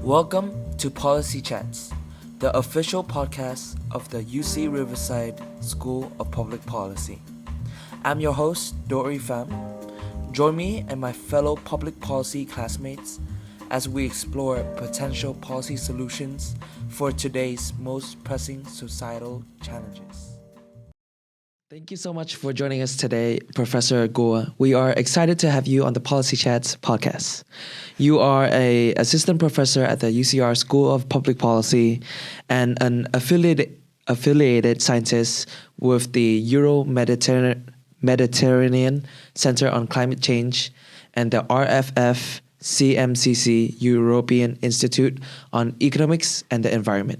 Welcome to Policy Chats, the official podcast of the UC Riverside School of Public Policy. I'm your host, Dori Pham. Join me and my fellow public policy classmates as we explore potential policy solutions for today's most pressing societal challenges. Thank you so much for joining us today, Professor Guo. We are excited to have you on the Policy Chats podcast. You are an assistant professor at the UCR School of Public Policy and an affiliated scientist with the Euro-Mediterranean Center on Climate Change and the RFF CMCC European Institute on Economics and the Environment.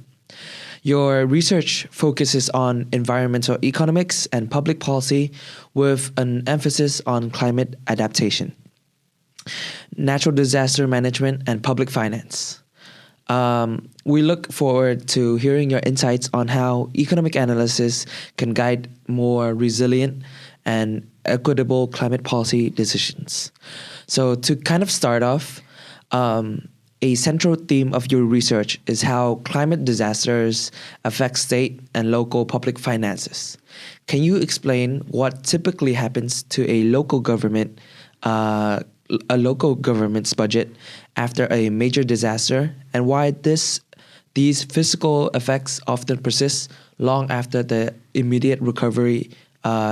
Your research focuses on environmental economics and public policy with an emphasis on climate adaptation, natural disaster management, and public finance. We look forward to hearing your insights on how economic analysis can guide more resilient and equitable climate policy decisions. So to kind of start off, a central theme of your research is how climate disasters affect state and local public finances. Can you explain what typically happens to a local government's budget after a major disaster, and why these fiscal effects often persist long after the immediate recovery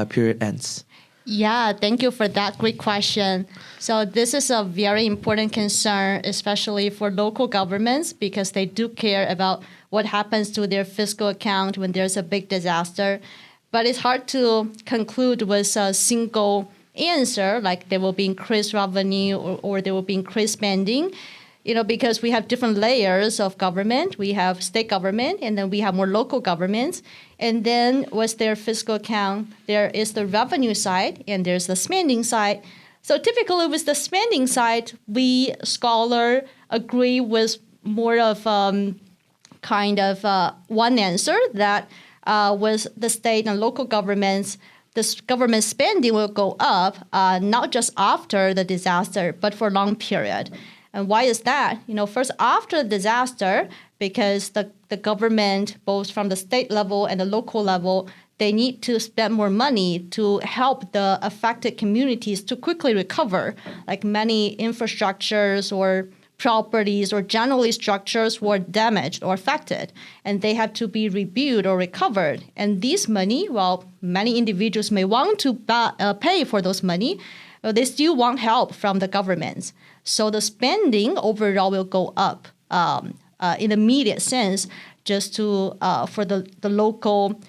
period ends? Yeah, thank you for that great question. So this is a very important concern, especially for local governments, because they do care about what happens to their fiscal account when there's a big disaster. But it's hard to conclude with a single answer, like there will be increased revenue or there will be increased spending, because we have different layers of government. We have state government, and then we have more local governments. And then what's their fiscal account? There is the revenue side, and there's the spending side. So typically with the spending side, we scholar agree with more of one answer that with the state and local governments, this government spending will go up, not just after the disaster, but for a long period. And why is that? First, after the disaster, because the government, both from the state level and the local level, they need to spend more money to help the affected communities to quickly recover, like many infrastructures or properties or generally structures were damaged or affected, and they have to be rebuilt or recovered. And this money, while many individuals may want to pay for those money, they still want help from the governments. So the spending overall will go up in the immediate sense, just to for the local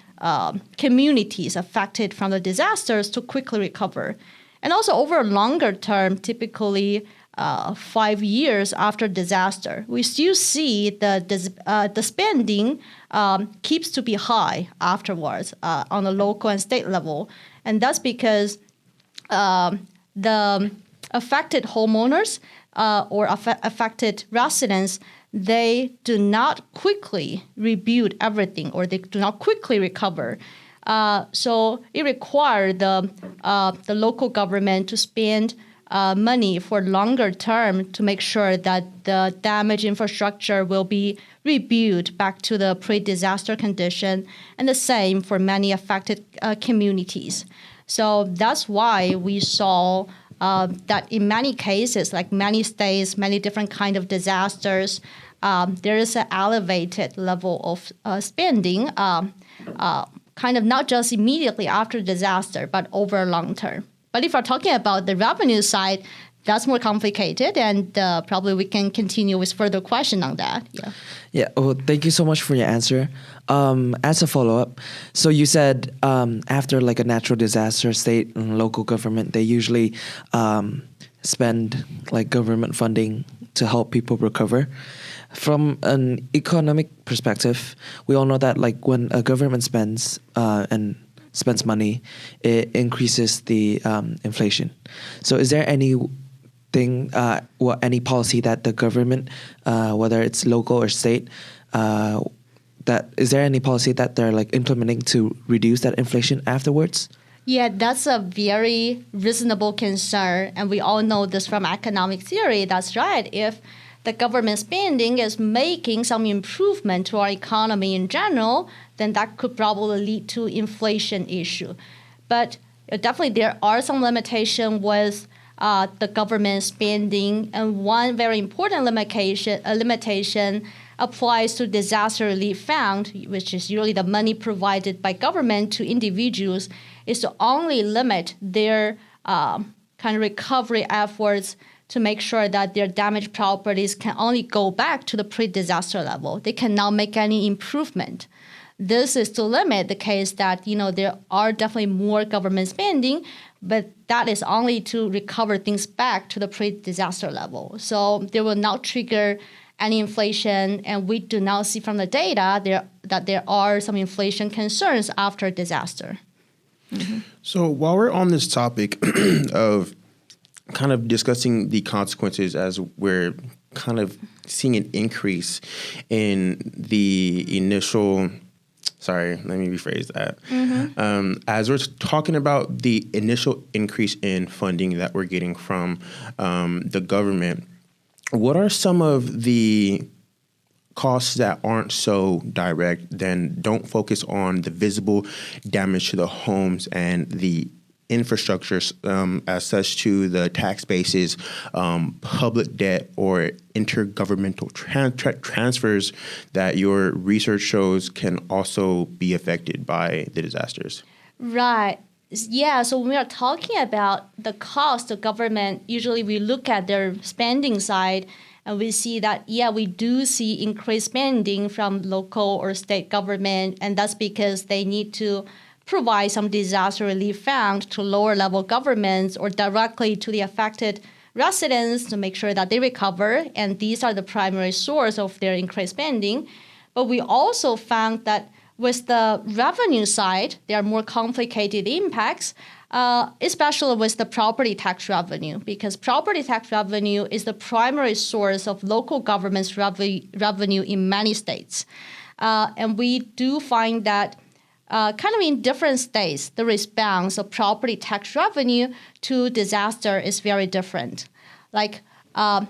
communities affected from the disasters to quickly recover. And also over a longer term, typically 5 years after disaster, we still see the spending keeps to be high afterwards on the local and state level. And that's because the affected homeowners or affected residents, they do not quickly rebuild everything, or they do not quickly recover. So it requires the local government to spend money for longer term to make sure that the damaged infrastructure will be rebuilt back to the pre-disaster condition, and the same for many affected communities. So that's why we saw that in many cases, like many states, many different kind of disasters, there is an elevated level of spending, kind of not just immediately after disaster, but over a long term. But if we're talking about the revenue side, that's more complicated, and probably we can continue with further question on that. Yeah. Well, thank you so much for your answer. As a follow-up, so you said after like a natural disaster, state and local government, they usually spend like government funding to help people recover. From an economic perspective, we all know that like when a government spends money, it increases the inflation. So is there any policy that the government, whether it's local or state, is there any policy that they're like implementing to reduce that inflation afterwards? Yeah, that's a very reasonable concern. And we all know this from economic theory. That's right. If the government spending is making some improvement to our economy in general, then that could probably lead to inflation issue. But definitely there are some limitation with the government spending, and one very important limitation applies to disaster relief fund, which is usually the money provided by government to individuals, is to only limit their kind of recovery efforts to make sure that their damaged properties can only go back to the pre-disaster level. They cannot make any improvement. This is to limit the case that, there are definitely more government spending, but that is only to recover things back to the pre-disaster level. So they will not trigger any inflation, and we do not see from the data that there are some inflation concerns after disaster. Mm-hmm. So while we're on this topic of kind of discussing the consequences as we're kind of seeing an increase in the initial, let me rephrase that. Mm-hmm. As we're talking about the initial increase in funding that we're getting from the government, what are some of the costs that aren't so direct, then don't focus on the visible damage to the homes and the infrastructure as such to the tax bases, public debt, or intergovernmental transfers that your research shows can also be affected by the disasters? Right. Yeah, so when we are talking about the cost of government, usually we look at their spending side and we see that, we do see increased spending from local or state government, and that's because they need to provide some disaster relief fund to lower level governments or directly to the affected residents to make sure that they recover, and these are the primary source of their increased spending. But we also found that with the revenue side, there are more complicated impacts, especially with the property tax revenue, because property tax revenue is the primary source of local government's revenue in many states. And we do find that kind of in different states, the response of property tax revenue to disaster is very different. Like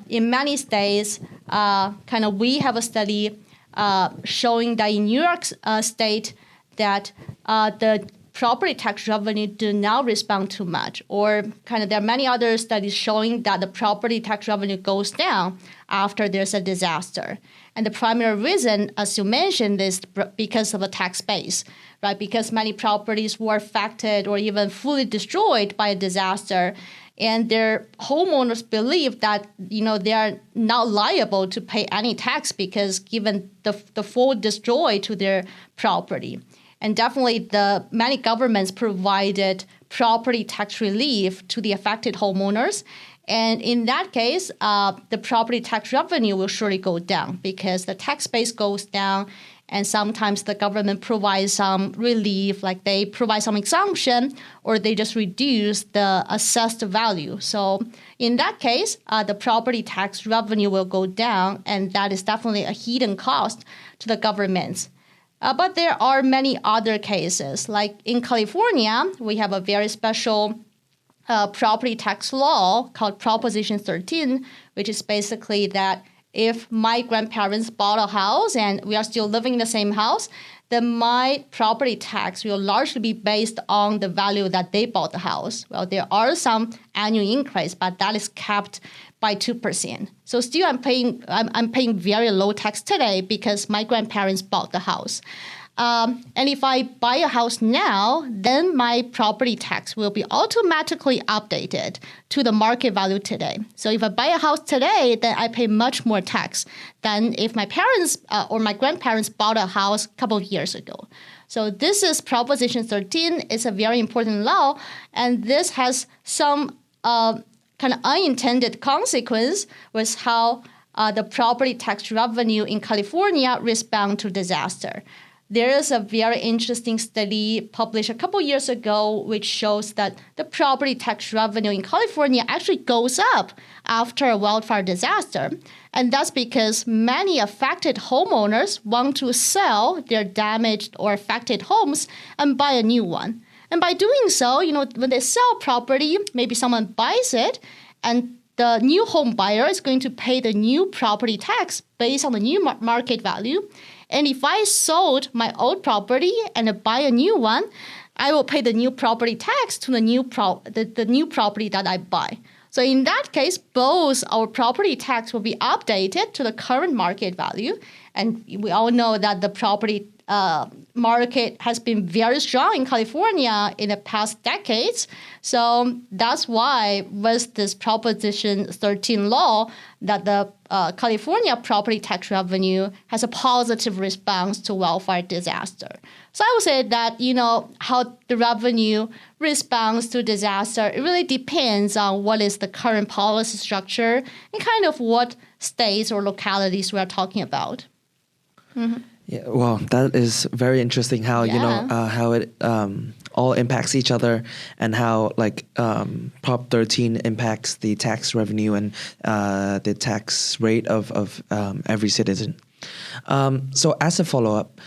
in many states, we have a study showing that in New York State that the property tax revenue do not respond too much, or there are many other studies showing that the property tax revenue goes down after there's a disaster. And the primary reason, as you mentioned, is because of a tax base, right? Because many properties were affected or even fully destroyed by a disaster, and their homeowners believe that they are not liable to pay any tax because given the full destroy to their property. And definitely the many governments provided property tax relief to the affected homeowners. And in that case, the property tax revenue will surely go down because the tax base goes down, and sometimes the government provides some relief, like they provide some exemption, or they just reduce the assessed value. So in that case, the property tax revenue will go down, and that is definitely a hidden cost to the governments. But there are many other cases. Like in California, we have a very special property tax law called Proposition 13, which is basically that if my grandparents bought a house and we are still living in the same house, then my property tax will largely be based on the value that they bought the house. Well, there are some annual increase, but that is capped by 2%. So still I'm paying very low tax today because my grandparents bought the house. And if I buy a house now, then my property tax will be automatically updated to the market value today. So if I buy a house today, then I pay much more tax than if my parents or my grandparents bought a house a couple of years ago. So this is Proposition 13. It's a very important law, and this has some kind of unintended consequence with how the property tax revenue in California respond to disaster. There is a very interesting study published a couple years ago which shows that the property tax revenue in California actually goes up after a wildfire disaster. And that's because many affected homeowners want to sell their damaged or affected homes and buy a new one. And by doing so, when they sell property, maybe someone buys it and the new home buyer is going to pay the new property tax based on the new market value. And if I sold my old property and buy a new one, I will pay the new property tax to the new property that I buy. So in that case, both our property tax will be updated to the current market value. And we all know that the property market has been very strong in California in the past decades. So that's why with this Proposition 13 law, that the California property tax revenue has a positive response to wildfire disaster. So I would say that, how the revenue responds to disaster, it really depends on what is the current policy structure and kind of what states or localities we are talking about. Mm-hmm. Yeah, well, that is very interesting how, how it all impacts each other and how Prop 13 impacts the tax revenue and the tax rate of every citizen. So as a follow-up,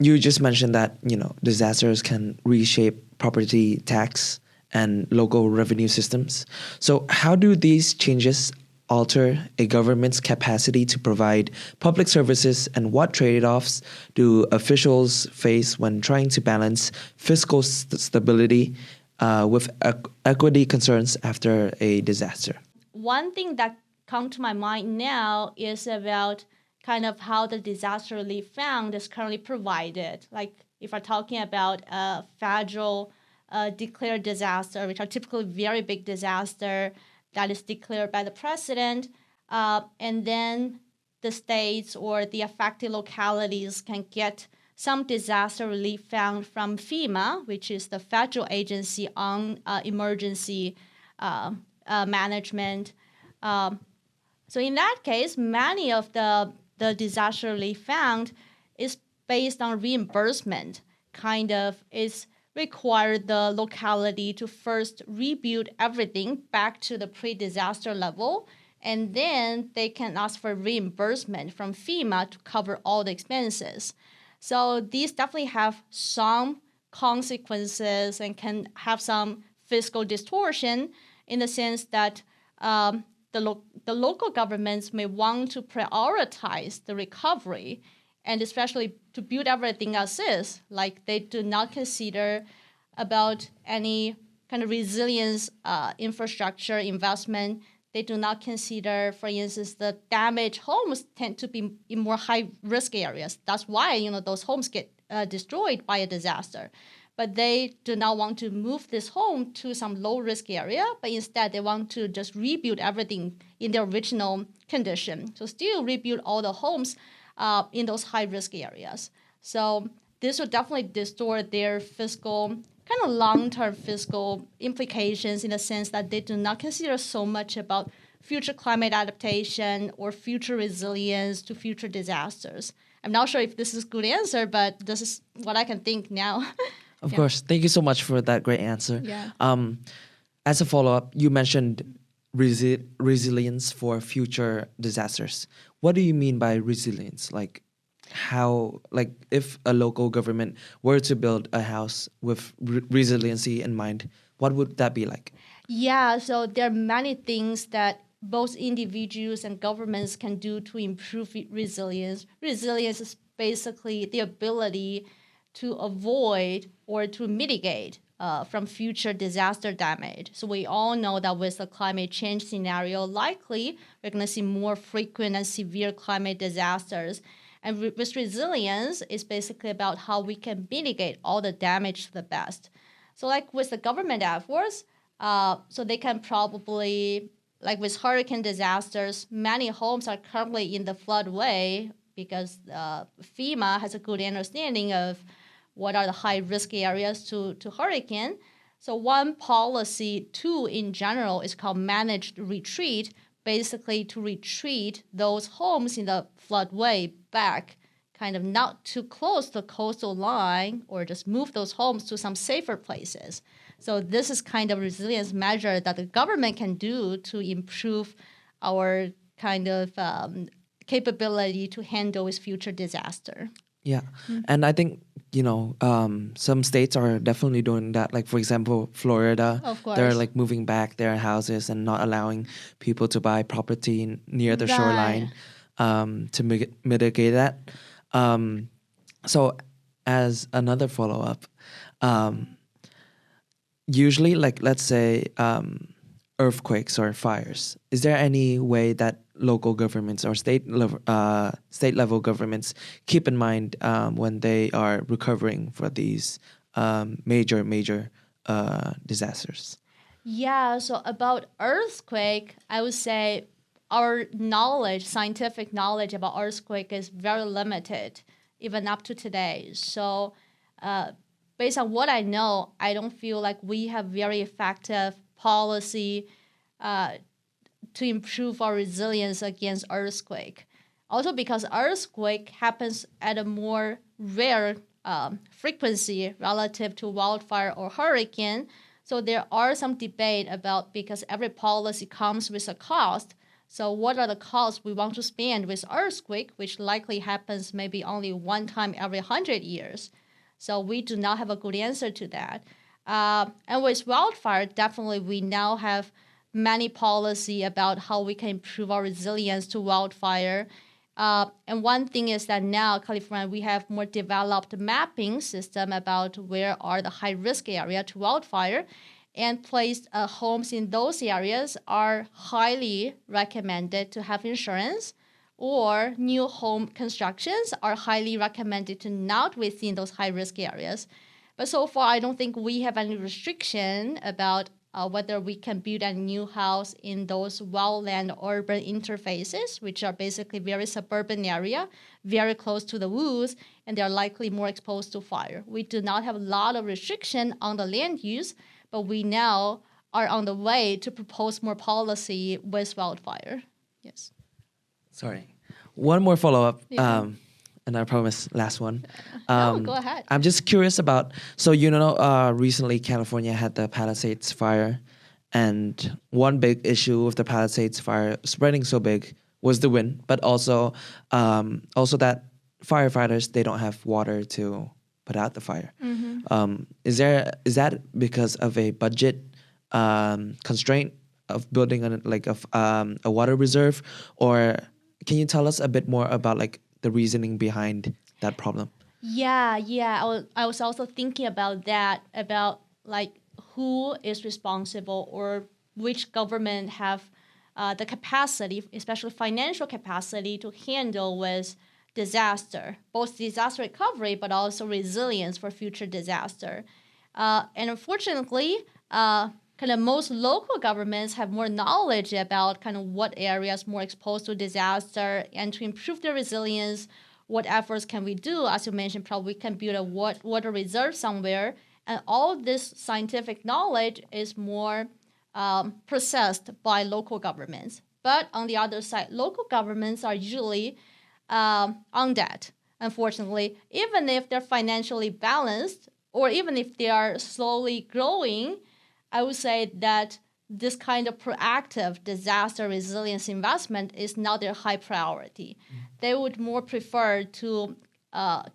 you just mentioned that, disasters can reshape property tax and local revenue systems. So how do these changes alter a government's capacity to provide public services, and what trade-offs do officials face when trying to balance fiscal stability with equity concerns after a disaster? One thing that comes to my mind now is about kind of how the disaster relief fund is currently provided. Like if we're talking about a federal declared disaster, which are typically very big disaster, that is declared by the president, and then the states or the affected localities can get some disaster relief fund from FEMA, which is the federal agency on emergency management. So in that case, many of the disaster relief fund is based on reimbursement, kind of is require the locality to first rebuild everything back to the pre-disaster level, and then they can ask for reimbursement from FEMA to cover all the expenses. So these definitely have some consequences and can have some fiscal distortion in the sense that the local governments may want to prioritize the recovery, and especially to build everything as is, like they do not consider about any kind of resilience infrastructure investment. They do not consider, for instance, the damaged homes tend to be in more high-risk areas. That's why, those homes get destroyed by a disaster. But they do not want to move this home to some low-risk area, but instead they want to just rebuild everything in their original condition. So still rebuild all the homes in those high-risk areas. So this will definitely distort their fiscal, kind of long-term fiscal implications in the sense that they do not consider so much about future climate adaptation or future resilience to future disasters. I'm not sure if this is a good answer, but this is what I can think now. Of course. Thank you so much for that great answer. Yeah. As a follow-up, you mentioned resilience for future disasters. What do you mean by resilience? If a local government were to build a house with resiliency in mind, what would that be like? Yeah, so there are many things that both individuals and governments can do to improve resilience. Resilience is basically the ability to avoid or to mitigate from future disaster damage. So we all know that with the climate change scenario, likely we're going to see more frequent and severe climate disasters. And with resilience, it's basically about how we can mitigate all the damage to the best. So like with the government efforts, so they can probably, like with hurricane disasters, many homes are currently in the floodway because FEMA has a good understanding of what are the high-risk areas to hurricane. So one policy tool in general is called managed retreat, basically to retreat those homes in the floodway back, kind of not too close to the coastal line, or just move those homes to some safer places. So this is kind of resilience measure that the government can do to improve our kind of capability to handle with future disaster. Yeah. And I think, some states are definitely doing that. Like, for example, Florida, Of course. they're like moving back their houses and not allowing people to buy property near the shoreline to mitigate that. So as another follow-up, usually, like, let's say earthquakes or fires, is there any way that local governments or state level governments keep in mind when they are recovering for these major disasters? Yeah, so about earthquake, I would say our knowledge, scientific knowledge about earthquake is very limited, even up to today. So based on what I know, I don't feel like we have very effective policy to improve our resilience against earthquake. Also because earthquake happens at a more rare frequency relative to wildfire or hurricane. So there are some debate about, because every policy comes with a cost. So what are the costs we want to spend with earthquake, which likely happens maybe only one time every 100 years. So we do not have a good answer to that. And with wildfire, definitely we now have many policy about how we can improve our resilience to wildfire. And one thing is that now California, we have more developed mapping system about where are the high risk area to wildfire, and placed homes in those areas are highly recommended to have insurance, or new home constructions are highly recommended to not within those high risk areas. But so far, I don't think we have any restriction about whether we can build a new house in those wildland-urban interfaces, which are basically very suburban area, very close to the woods, and they're likely more exposed to fire. We do not have a lot of restriction on the land use, but we now are on the way to propose more policy with wildfire. Yes. Sorry. One more follow-up. Yeah. And I promise, last one. No, go ahead. I'm just curious about, so recently California had the Palisades fire, and one big issue with the Palisades fire spreading so big was the wind, but also that firefighters, they don't have water to put out the fire. Is that because of a budget constraint of building a water reserve, or can you tell us a bit more about like the reasoning behind that problem? Yeah. I was also thinking about that, about like who is responsible or which government have the capacity, especially financial capacity, to handle with disaster, both disaster recovery but also resilience for future disaster. And unfortunately, kind of most local governments have more knowledge about kind of what areas more exposed to disaster, and to improve their resilience, what efforts can we do? As you mentioned, probably we can build a water reserve somewhere. And all this scientific knowledge is more processed by local governments. But on the other side, local governments are usually on debt, unfortunately. Even if they're financially balanced, or even if they are slowly growing, I would say that this kind of proactive disaster resilience investment is not their high priority. They would more prefer to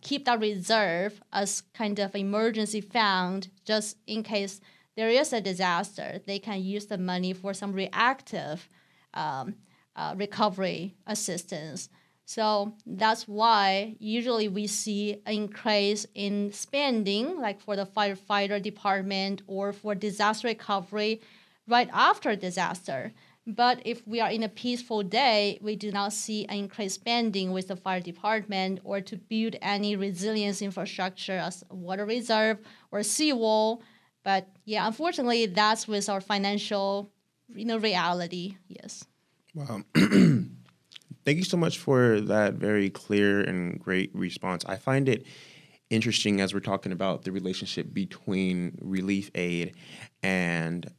keep that reserve as kind of emergency fund, just in case there is a disaster. They can use the money for some reactive recovery assistance. So that's why usually we see an increase in spending, like for the firefighter department or for disaster recovery right after disaster. But if we are in a peaceful day, we do not see an increased spending with the fire department or to build any resilience infrastructure as a water reserve or seawall. But yeah, unfortunately, that's with our financial, reality. Yes. Wow. Thank you so much for that very clear and great response. I find it interesting as we're talking about the relationship between relief aid and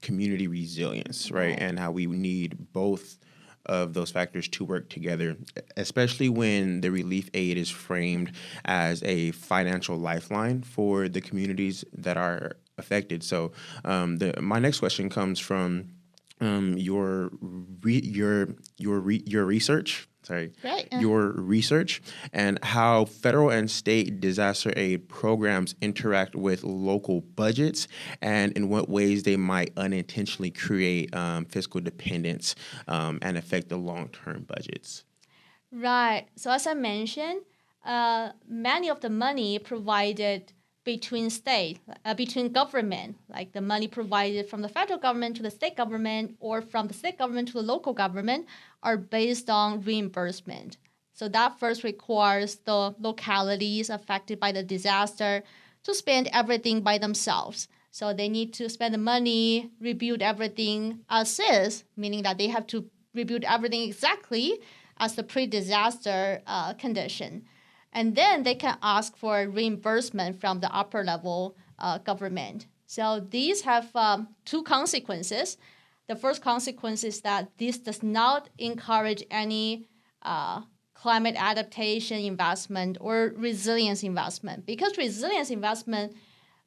community resilience, right? And how we need both of those factors to work together, especially when the relief aid is framed as a financial lifeline for the communities that are affected. So my next question comes from your research Right. your research and how federal and state disaster aid programs interact with local budgets and in what ways they might unintentionally create fiscal dependence and affect the long-term budgets. Right. So as I mentioned, many of the money provided between government, like the money provided from the federal government to the state government or from the state government to the local government, are based on reimbursement. So that first requires the localities affected by the disaster to spend everything by themselves. So they need to spend the money, rebuild everything as is, meaning that they have to rebuild everything exactly as the pre-disaster condition. And then they can ask for reimbursement from the upper level government. So these have two consequences. The first consequence is that this does not encourage any climate adaptation investment or resilience investment, because resilience investment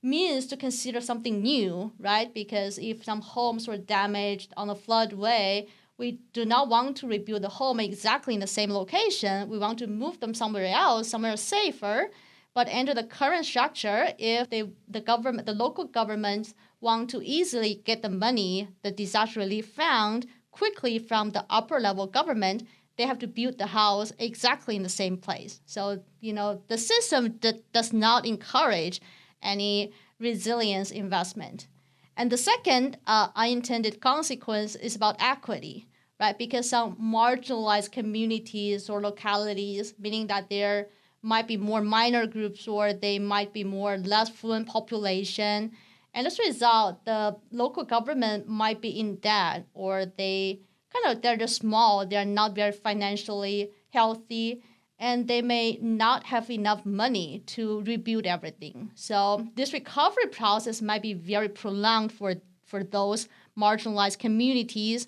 means to consider something new, right? Because if some homes were damaged on a floodway, we do not want to rebuild the home exactly in the same location. We want to move them somewhere else, somewhere safer. But under the current structure, if the local governments want to easily get the money, the disaster relief fund, quickly from the upper level government, they have to build the house exactly in the same place. So, the system does not encourage any resilience investment. And the second unintended consequence is about equity, right? Because some marginalized communities or localities, meaning that there might be more minor groups or they might be more less fluent population. And as a result, the local government might be in debt, or they're just small, they're not very financially healthy, and they may not have enough money to rebuild everything. So this recovery process might be very prolonged for those marginalized communities.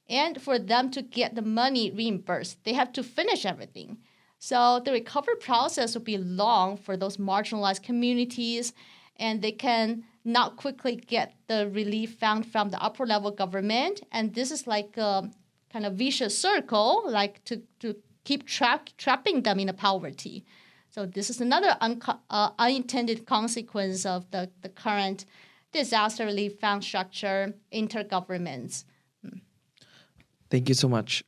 And for them to get the money reimbursed, they have to finish everything. So the recovery process will be long for those marginalized communities, and they can not quickly get the relief found from the upper level government. And this is like a kind of vicious circle, like to keep trapping them in a poverty. So this is another unintended consequence of the current disaster relief fund structure, intergovernments. Thank you so much.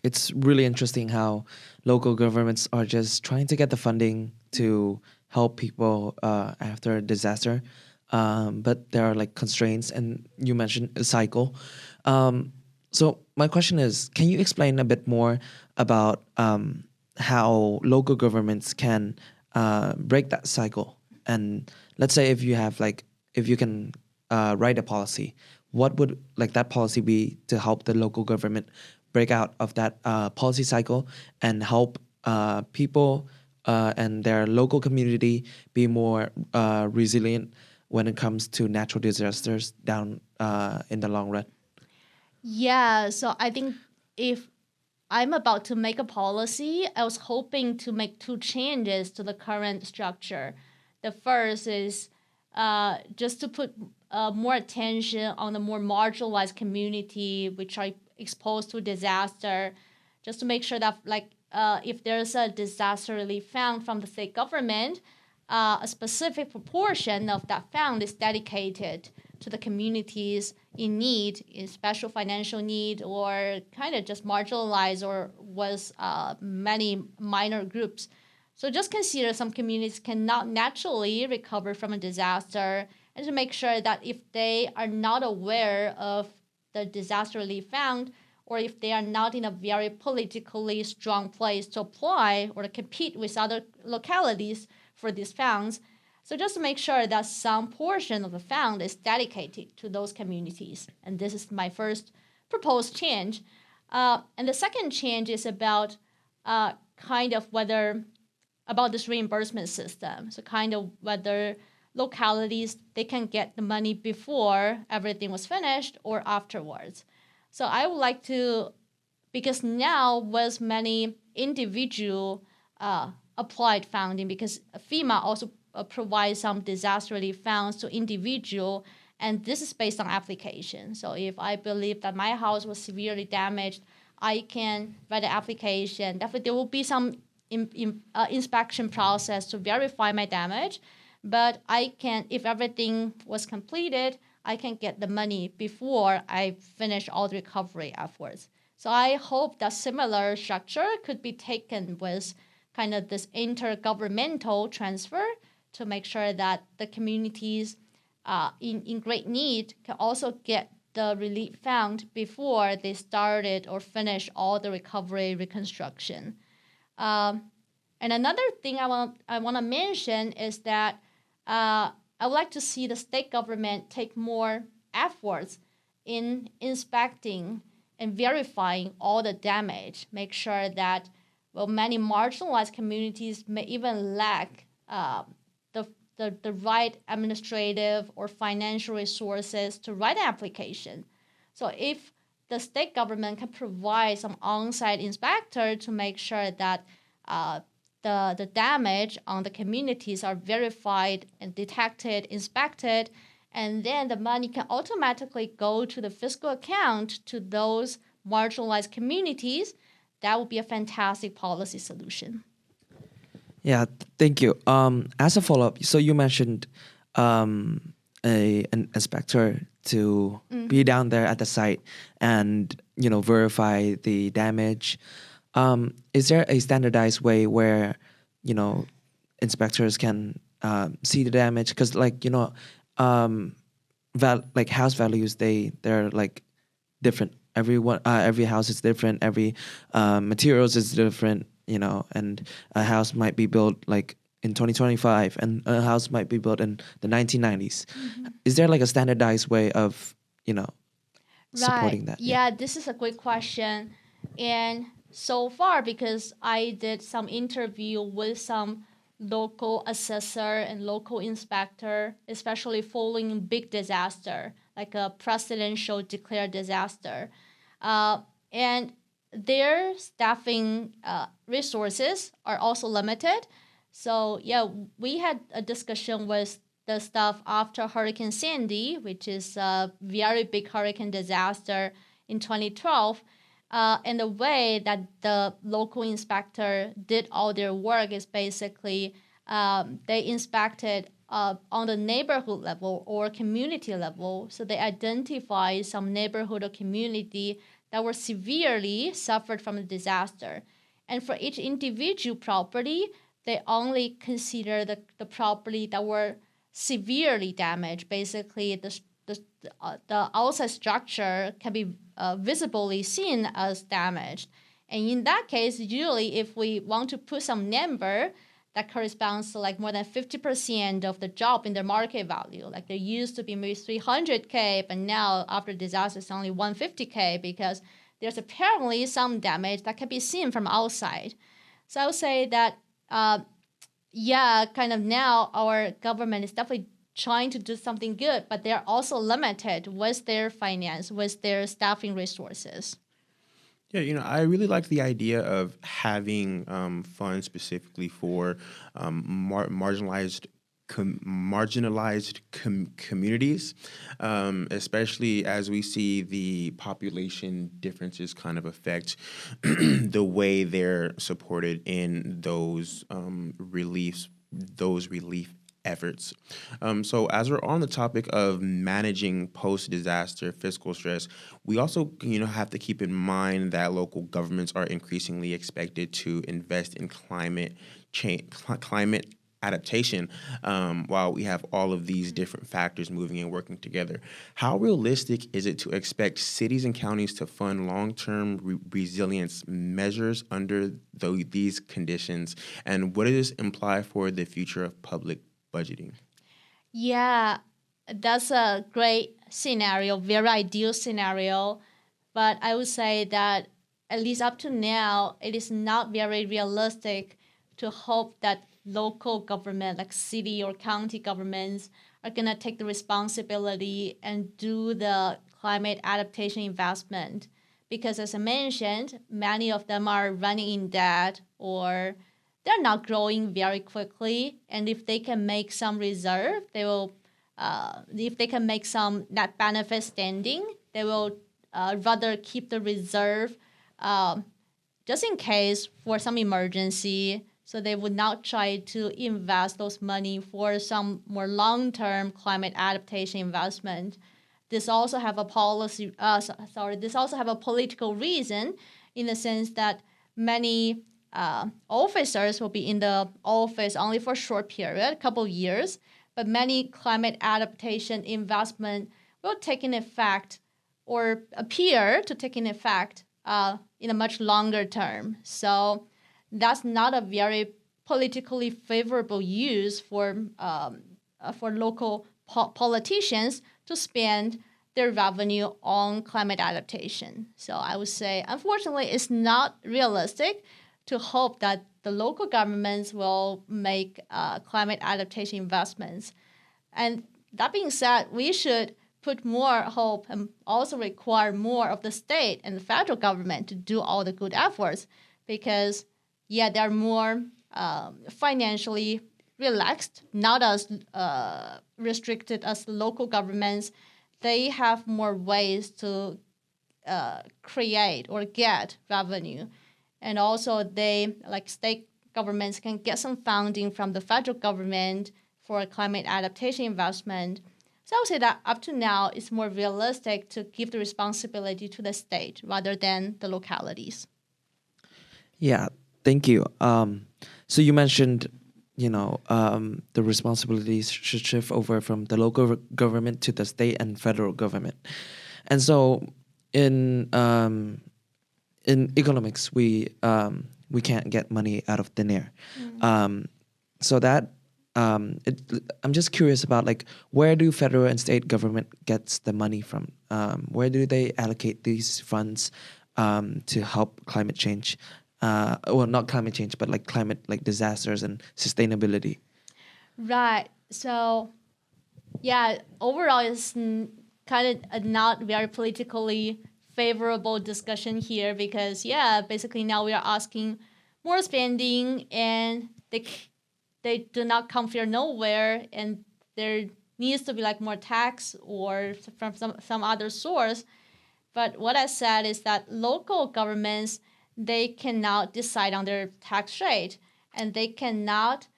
It's really interesting how local governments are just trying to get the funding to help people after a disaster, but there are like constraints, and you mentioned a cycle. So my question is, can you explain a bit more about how local governments can break that cycle? And let's say if you can write a policy, what would that policy be to help the local government break out of that policy cycle and help people and their local community be more resilient when it comes to natural disasters down in the long run? Yeah, so I think if I'm about to make a policy, I was hoping to make two changes to the current structure. The first is just to put more attention on the more marginalized community which are exposed to disaster, just to make sure that if there's a disaster relief fund from the state government, a specific proportion of that fund is dedicated to the communities in need, in special financial need, or kind of just marginalized or was many minor groups. So just consider some communities cannot naturally recover from a disaster, and to make sure that if they are not aware of the disaster relief fund, or if they are not in a very politically strong place to apply or to compete with other localities for these funds, so just to make sure that some portion of the fund is dedicated to those communities. And this is my first proposed change. And the second change is about about this reimbursement system. So kind of whether localities, they can get the money before everything was finished or afterwards. So I would like to, because now with many individual applied funding, because FEMA also provides some disaster relief funds to individual, and this is based on application. So if I believe that my house was severely damaged, I can write the application. Definitely, there will be some inspection process to verify my damage, but I can, if everything was completed, I can get the money before I finish all the recovery efforts. So I hope that similar structure could be taken with kind of this intergovernmental transfer to make sure that the communities in great need can also get the relief fund before they started or finished all the recovery reconstruction. And another thing I want to mention is that I would like to see the state government take more efforts in inspecting and verifying all the damage. Make sure that many marginalized communities may even lack the right administrative or financial resources to write an application. So if the state government can provide some on-site inspector to make sure that the damage on the communities are verified and detected, inspected, and then the money can automatically go to the fiscal account to those marginalized communities, that would be a fantastic policy solution. Yeah, thank you. As a follow-up, so you mentioned an inspector to be down there at the site and verify the damage. Is there a standardized way where inspectors can see the damage? Because house values they're like different. Every house is different. Every materials is different. And a house might be built like in 2025 and a house might be built in the 1990s. Is there like a standardized way of, supporting that? Yeah, this is a great question. And so far, because I did some interview with some local assessor and local inspector, especially following big disaster, like a presidential declared disaster. And their staffing resources are also limited. So yeah, we had a discussion with the staff after Hurricane Sandy, which is a very big hurricane disaster in 2012. And the way that the local inspector did all their work is basically they inspected on the neighborhood level or community level. So they identify some neighborhood or community that were severely suffered from the disaster. And for each individual property, they only consider the property that were severely damaged. Basically, the outside structure can be visibly seen as damaged. And in that case, usually if we want to put some number that corresponds to like more than 50% of the job in their market value, like there used to be maybe 300K, but now after disaster it's only 150K because there's apparently some damage that can be seen from outside. So I would say that, kind of now our government is definitely trying to do something good, but they're also limited with their finance, with their staffing resources. Yeah, I really like the idea of having funds specifically for marginalized communities, especially as we see the population differences kind of affect the way they're supported in those relief efforts. So as we're on the topic of managing post-disaster fiscal stress, we also have to keep in mind that local governments are increasingly expected to invest in climate adaptation, while we have all of these different factors moving and working together. How realistic is it to expect cities and counties to fund long-term resilience measures under these conditions? And what does this imply for the future of public budgeting? Yeah, that's a great scenario, very ideal scenario. But I would say that at least up to now, it is not very realistic to hope that local government, like city or county governments, are going to take the responsibility and do the climate adaptation investment. Because as I mentioned, many of them are running in debt or they're not growing very quickly. And if they can make some reserve, they will, if they can make some net benefit standing, they will rather keep the reserve just in case for some emergency. So they would not try to invest those money for some more long-term climate adaptation investment. This also have a policy. This also have a political reason, in the sense that many officers will be in the office only for a short period, a couple of years, but many climate adaptation investment will take in effect or appear to take in effect in a much longer term. So that's not a very politically favorable use for local politicians to spend their revenue on climate adaptation. So I would say, unfortunately, it's not realistic to hope that the local governments will make climate adaptation investments. And that being said, we should put more hope and also require more of the state and the federal government to do all the good efforts, because, they're more financially relaxed, not as restricted as local governments. They have more ways to create or get revenue. And also they, like state governments, can get some funding from the federal government for climate adaptation investment. So I would say that up to now, it's more realistic to give the responsibility to the state rather than the localities. Yeah, thank you. So you mentioned, the responsibilities should shift over from the local government to the state and federal government. And so in economics, we can't get money out of thin air. So that I'm just curious about, like, where do federal and state government gets the money from? Where do they allocate these funds to help climate change? Well, not climate change, but like climate, like disasters and sustainability. Right. So, overall, it's kind of a not very politically favorable discussion here, because, basically now we are asking more spending, and they do not come from nowhere, and there needs to be like more tax or from some other source. But what I said is that local governments, they cannot decide on their tax rate, and they cannot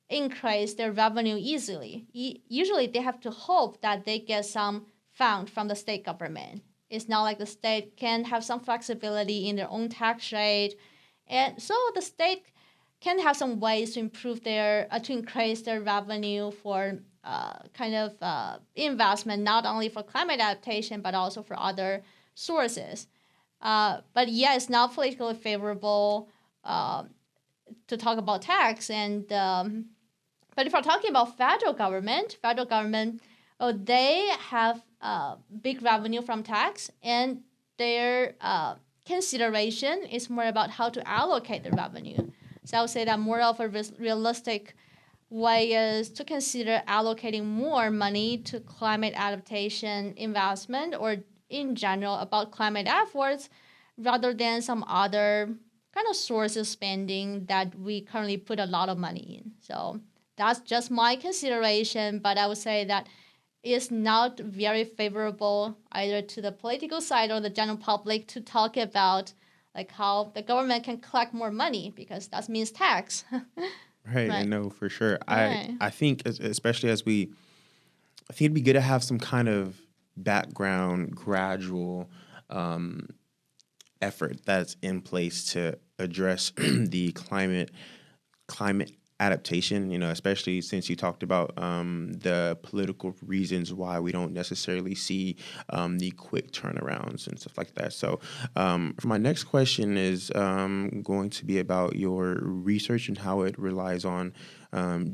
increase their revenue easily. Usually they have to hope that they get some fund from the state government. It's not like the state can have some flexibility in their own tax rate. And so the state can have some ways to improve to increase their revenue for investment, not only for climate adaptation, but also for other sources. But it's not politically favorable to talk about tax. And but if we're talking about federal government, they have big revenue from tax, and their consideration is more about how to allocate the revenue. So I would say that more of a realistic way is to consider allocating more money to climate adaptation investment, or in general about climate efforts, rather than some other kind of sources spending that we currently put a lot of money in. So that's just my consideration, but I would say that it's not very favorable either to the political side or the general public to talk about like how the government can collect more money, because that means tax. Right, I know for sure. Right. I think especially I think it'd be good to have some kind of background, gradual effort that's in place to address the climate adaptation, especially since you talked about the political reasons why we don't necessarily see the quick turnarounds and stuff like that. So my next question is going to be about your research and how it relies on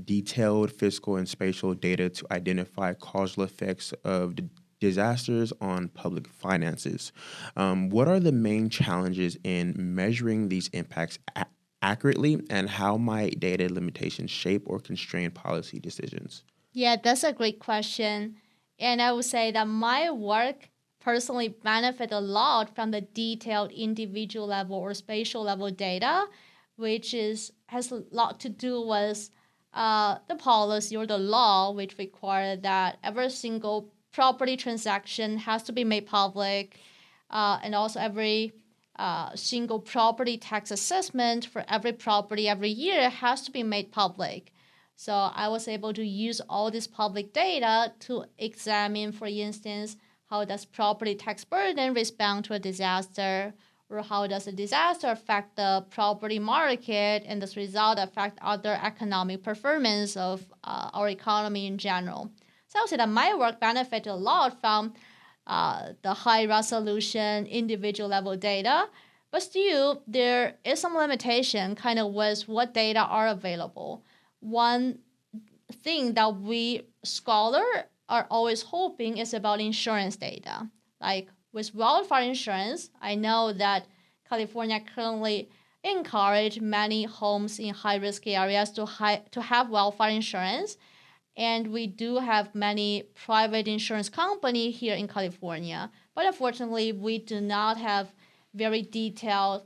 detailed fiscal and spatial data to identify causal effects of disasters on public finances. What are the main challenges in measuring these impacts accurately, and how might data limitations shape or constrain policy decisions? Yeah, that's a great question. And I would say that my work personally benefit a lot from the detailed individual level or spatial level data, which has a lot to do with the policy or the law, which require that every single property transaction has to be made public, and also every single property tax assessment for every property every year has to be made public. So I was able to use all this public data to examine, for instance, how does property tax burden respond to a disaster, or how does a disaster affect the property market, and as a result affect other economic performance of our economy in general. So I would say that my work benefited a lot from the high resolution individual level data, but still there is some limitation kind of with what data are available. One thing that we scholars are always hoping is about insurance data. Like with wildfire insurance, I know that California currently encourage many homes in high-risk areas to have wildfire insurance. And we do have many private insurance companies here in California. But unfortunately, we do not have very detailed,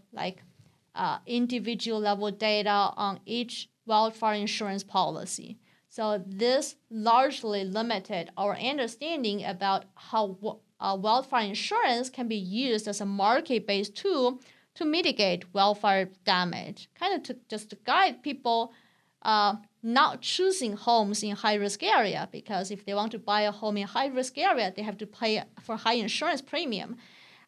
individual level data on each wildfire insurance policy. So this largely limited our understanding about how wildfire insurance can be used as a market-based tool to mitigate wildfire damage, kind of to guide people not choosing homes in high-risk area, because if they want to buy a home in high-risk area, they have to pay for high insurance premium.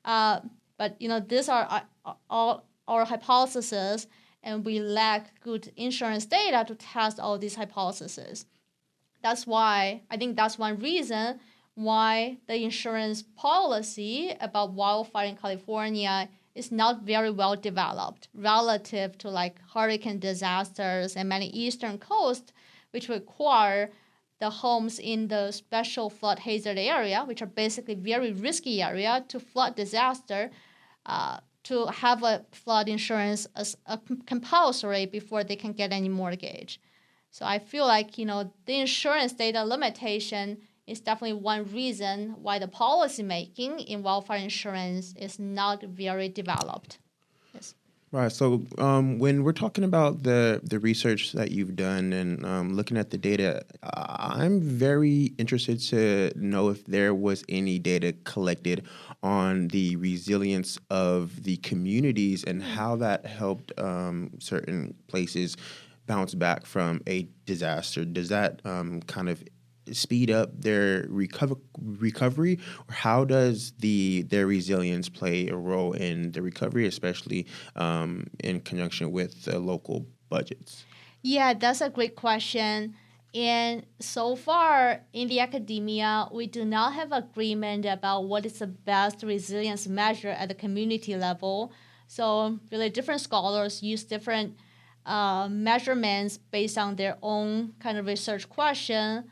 But these are all our hypotheses, and we lack good insurance data to test all these hypotheses. That's why I think that's one reason why the insurance policy about wildfire in California is not very well developed relative to hurricane disasters and many eastern coasts, which require the homes in the special flood hazard area, which are basically very risky area to flood disaster, to have a flood insurance as a compulsory before they can get any mortgage. So I feel like, the insurance data limitation is definitely one reason why the policy making in wildfire insurance is not very developed. Yes. Right. So when we're talking about the research that you've done and looking at the data, I'm very interested to know if there was any data collected on the resilience of the communities and how that helped certain places bounce back from a disaster. Does that kind of speed up their recovery, or how does their resilience play a role in the recovery, especially in conjunction with the local budgets? Yeah, that's a great question. And so far in the academia, we do not have agreement about what is the best resilience measure at the community level. So really different scholars use different measurements based on their own kind of research question.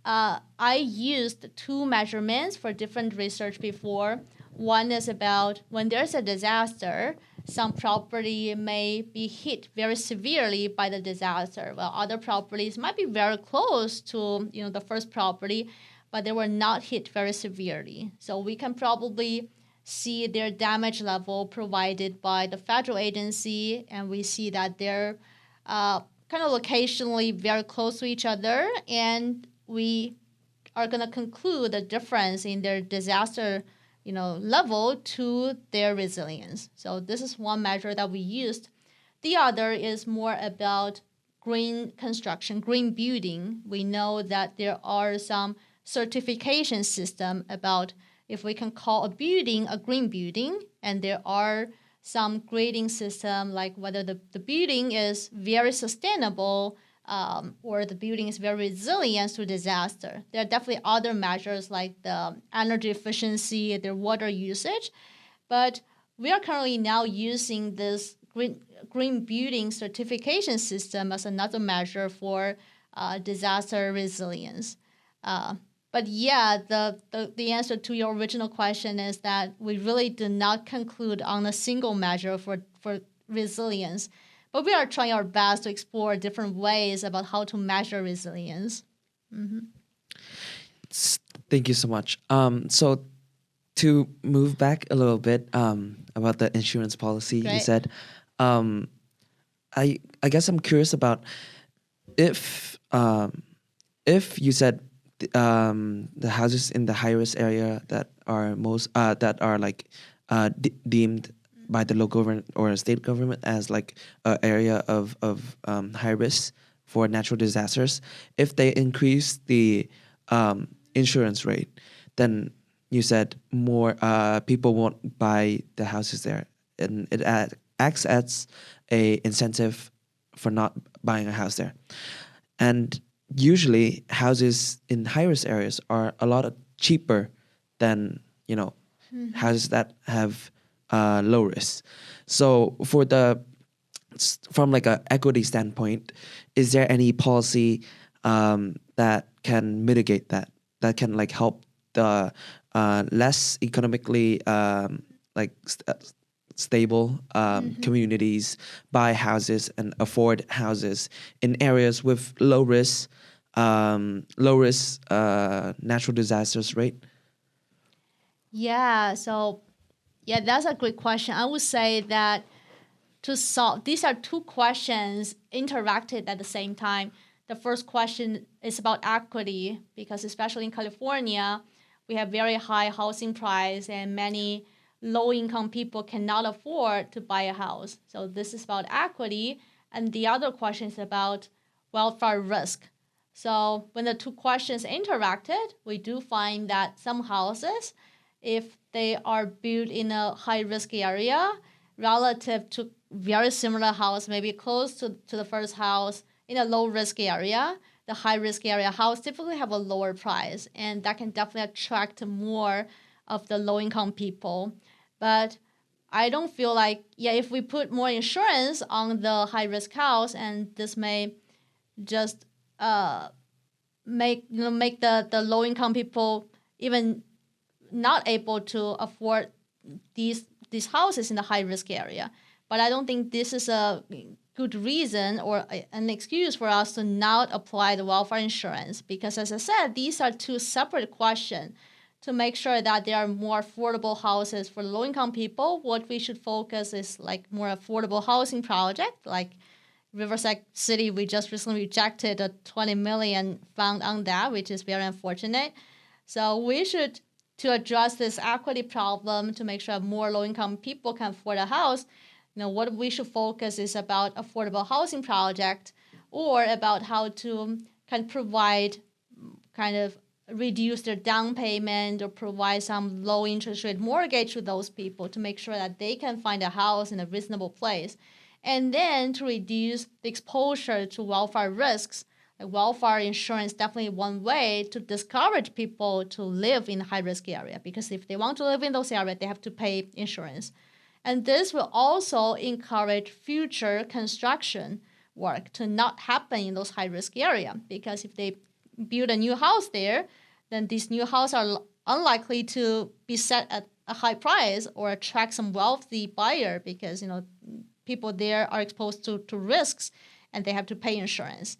I used two measurements for different research before. One is about when there's a disaster, some property may be hit very severely by the disaster, while other properties might be very close to the first property, but they were not hit very severely. So we can probably see their damage level provided by the federal agency, and we see that they're kind of locationally very close to each other, and we are going to conclude the difference in their disaster level to their resilience. So this is one measure that we used. The other is more about green construction, green building. We know that there are some certification system about if we can call a building a green building, and there are some grading system like whether the building is very sustainable or the building is very resilient to disaster. There are definitely other measures like the energy efficiency, their water usage, but we are currently now using this green building certification system as another measure for disaster resilience. But yeah, the answer to your original question is that we really do not conclude on a single measure for resilience, but we are trying our best to explore different ways about how to measure resilience. Mm-hmm. Thank you so much. So to move back a little bit about the insurance policy, Great. you said, I guess I'm curious about if you said the houses in the high risk area that are deemed by the local government or state government as like an area of high risk for natural disasters, if they increase the insurance rate, then you said more people won't buy the houses there, and it acts as a incentive for not buying a house there. And usually houses in high risk areas are a lot cheaper than houses that have low risk. So from like a equity standpoint, is there any policy that can mitigate that can like help the less economically stable communities buy houses and afford houses in areas with low risk natural disasters rate? Yeah, so that's a great question. I would say that to solve, these are two questions interacted at the same time. The first question is about equity, because especially in California, we have very high housing price and many low-income people cannot afford to buy a house. So this is about equity. And the other question is about wildfire risk. So when the two questions interacted, we do find that some houses, if they are built in a high-risk area relative to very similar house, maybe close to the first house in a low-risk area, the high-risk area house typically have a lower price, and that can definitely attract more of the low-income people. But I don't feel like, if we put more insurance on the high-risk house, and this may just make the low-income people even not able to afford these houses in the high-risk area. But I don't think this is a good reason or an excuse for us to not apply the wildfire insurance, because as I said, these are two separate questions. To make sure that there are more affordable houses for low-income people, what we should focus is like more affordable housing project, like Riverside City. We just recently rejected a $20 million fund on that, which is very unfortunate. So we should, to address this equity problem, to make sure more low-income people can afford a house, what we should focus is about affordable housing project, or about how to provide reduce their down payment or provide some low interest rate mortgage to those people to make sure that they can find a house in a reasonable place. And then to reduce the exposure to wildfire risks. Like wildfire insurance definitely one way to discourage people to live in a high-risk area, because if they want to live in those areas, they have to pay insurance. And this will also encourage future construction work to not happen in those high-risk areas, because if they build a new house there, then these new houses are unlikely to be set at a high price or attract some wealthy buyer, because people there are exposed to risks and they have to pay insurance.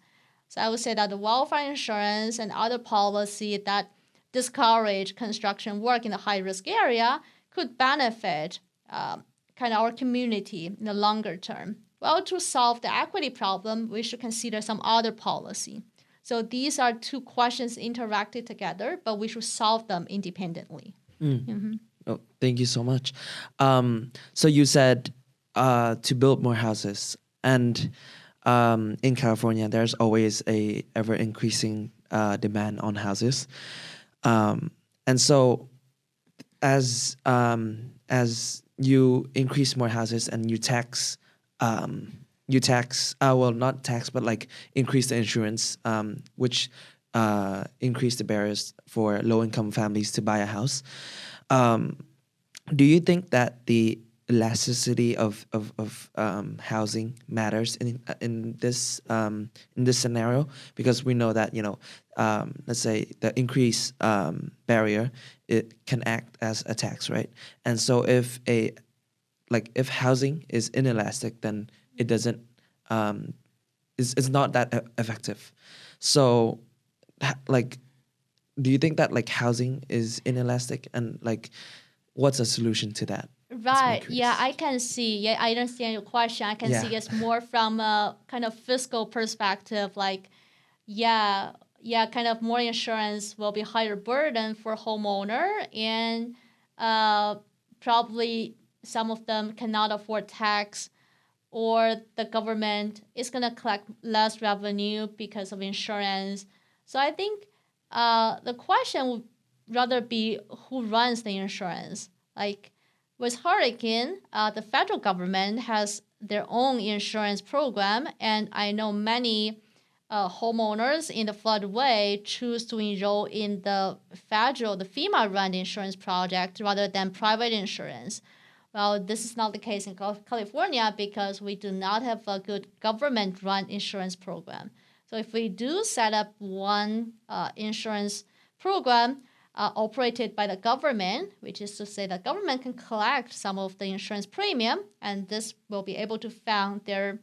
So I would say that the wildfire insurance and other policy that discourage construction work in the high-risk area could benefit our community in the longer term. Well, to solve the equity problem, we should consider some other policy. So these are two questions interacted together, but we should solve them independently. Mm-hmm. Oh, thank you so much. So you said to build more houses, and in California, there's always a ever increasing demand on houses, and so as you increase more houses and you tax. Not tax, but like increase the insurance, which increase the barriers for low-income families to buy a house. Do you think that the elasticity of housing matters in this scenario? Because we know that let's say the increased barrier, it can act as a tax, right? And so if housing is inelastic, then it doesn't it's not that effective. So do you think that housing is inelastic, and what's a solution to that? Right. Yeah, I can see. Yeah, I understand your question. I can see it's more from a kind of fiscal perspective. More insurance will be higher burden for homeowner, and probably some of them cannot afford tax, or the government is going to collect less revenue because of insurance. So I think the question would rather be who runs the insurance. Like with hurricane, the federal government has their own insurance program, and I know many homeowners in the floodway choose to enroll in the FEMA-run insurance project rather than private insurance. Well, this is not the case in California because we do not have a good government-run insurance program. So if we do set up one insurance program operated by the government, which is to say the government can collect some of the insurance premium, and this will be able to fund their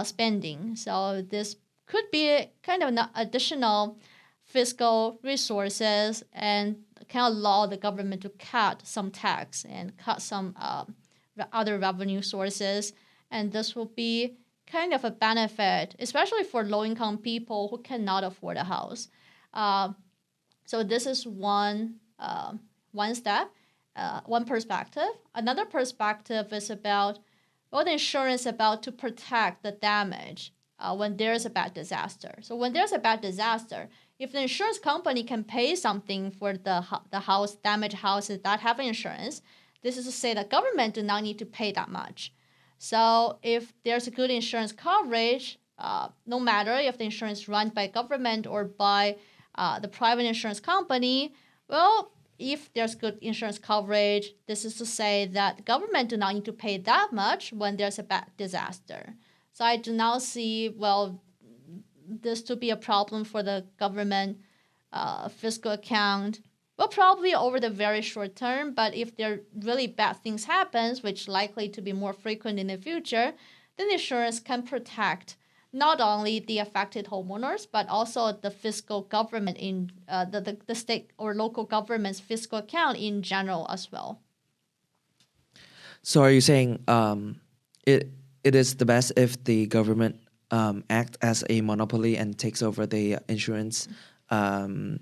spending. So this could be kind of an additional fiscal resources and can allow the government to cut some tax and cut some other revenue sources. And this will be kind of a benefit, especially for low-income people who cannot afford a house. So this is one step, one perspective. Another perspective is about, well, the insurance about to protect the damage when there's a bad disaster. So when there's a bad disaster, if the insurance company can pay something for the damaged houses that have insurance, this is to say the government do not need to pay that much. So if there's a good insurance coverage, no matter if the insurance is run by government or by the private insurance company, well, if there's good insurance coverage, this is to say that the government do not need to pay that much when there's a bad disaster. So I do not see, well, this to be a problem for the government fiscal account. Well, probably over the very short term, but if there really bad things happens, which likely to be more frequent in the future, then the insurance can protect not only the affected homeowners, but also the fiscal government in the state or local government's fiscal account in general as well. So are you saying it is the best if the government act as a monopoly and takes over the insurance, not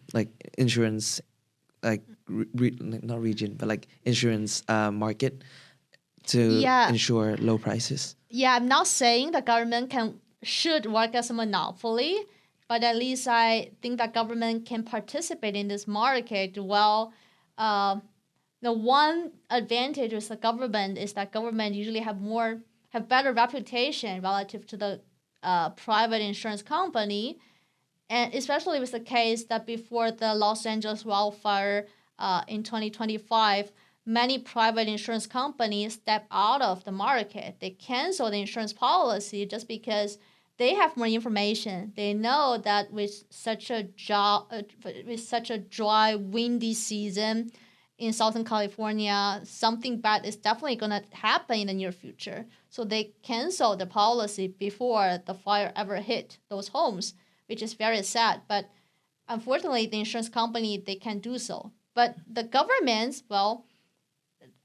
region, but like insurance market to ensure low prices? Yeah, I'm not saying the government should work as a monopoly, but at least I think that government can participate in this market. Well, the one advantage with the government is that government usually have better reputation relative to the private insurance company, and especially with the case that before the Los Angeles wildfire in 2025, many private insurance companies step out of the market. They cancel the insurance policy just because they have more information. They know that with such a dry, windy season in Southern California, something bad is definitely going to happen in the near future. So they cancel the policy before the fire ever hit those homes, which is very sad. But unfortunately, the insurance company, they can do so. But the governments, well,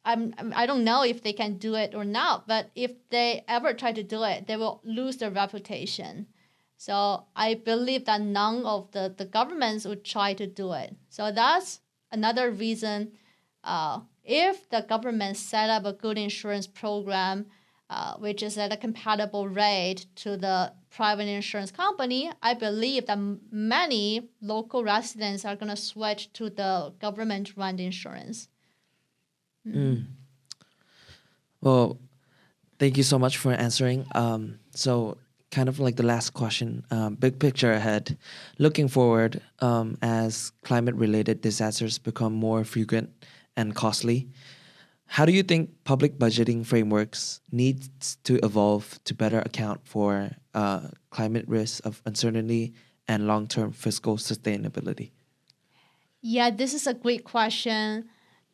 I don't know if they can do it or not, but if they ever try to do it, they will lose their reputation. So I believe that none of the governments would try to do it. So that's another reason. If the government set up a good insurance program, which is at a compatible rate to the private insurance company, I believe that many local residents are going to switch to the government-run insurance. Well, thank you so much for answering. So kind of like the last question, big picture ahead, looking forward, as climate-related disasters become more frequent and costly, how do you think public budgeting frameworks needs to evolve to better account for climate risks of uncertainty and long-term fiscal sustainability? Yeah, this is a great question.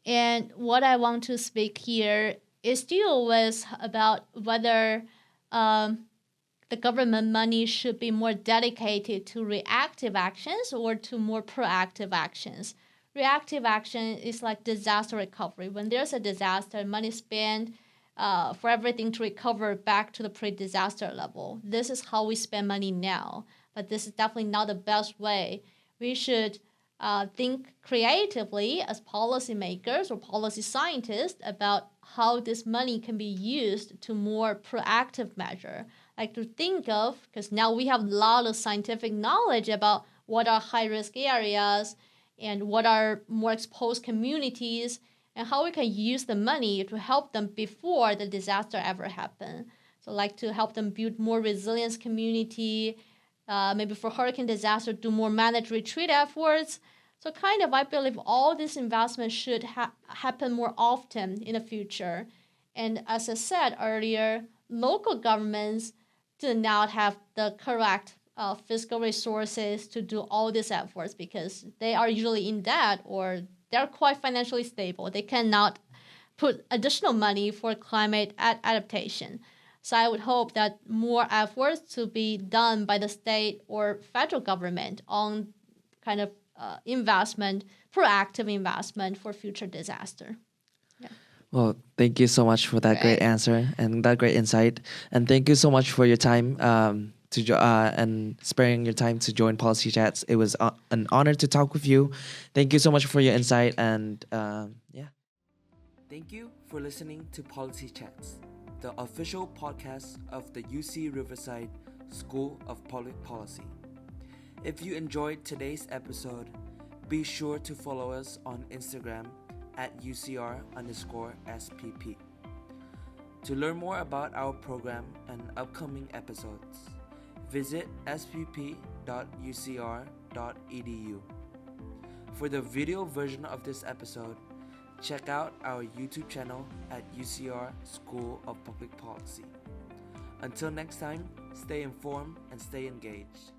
And what I want to speak here is still with about whether the government money should be more dedicated to reactive actions or to more proactive actions. Reactive action is like disaster recovery. When there's a disaster, money spent for everything to recover back to the pre-disaster level. This is how we spend money now. But this is definitely not the best way. We should think creatively as policymakers or policy scientists about how this money can be used to more proactive measure. Like to think of, because now we have a lot of scientific knowledge about what are high-risk areas and what are more exposed communities, and how we can use the money to help them before the disaster ever happen. So like to help them build more resilience community, maybe for hurricane disaster, do more managed retreat efforts. So kind of, I believe all this investment should happen more often in the future. And as I said earlier, local governments do not have the correct fiscal resources to do all these efforts because they are usually in debt or they're quite financially stable. They cannot put additional money for climate adaptation. So I would hope that more efforts to be done by the state or federal government on kind of investment, proactive investment for future disaster. Yeah. Well, thank you so much for that great Right. answer and that great insight. And thank you so much for your time and sparing your time to join Policy Chats. It was an honor to talk with you. Thank you so much for your insight. And yeah. Thank you for listening to Policy Chats, the official podcast of the UC Riverside School of Public Policy. If you enjoyed today's episode, be sure to follow us on Instagram at UCR_SPP. To learn more about our program and upcoming episodes, visit spp.ucr.edu. For the video version of this episode, check out our YouTube channel at UCR School of Public Policy. Until next time, stay informed and stay engaged.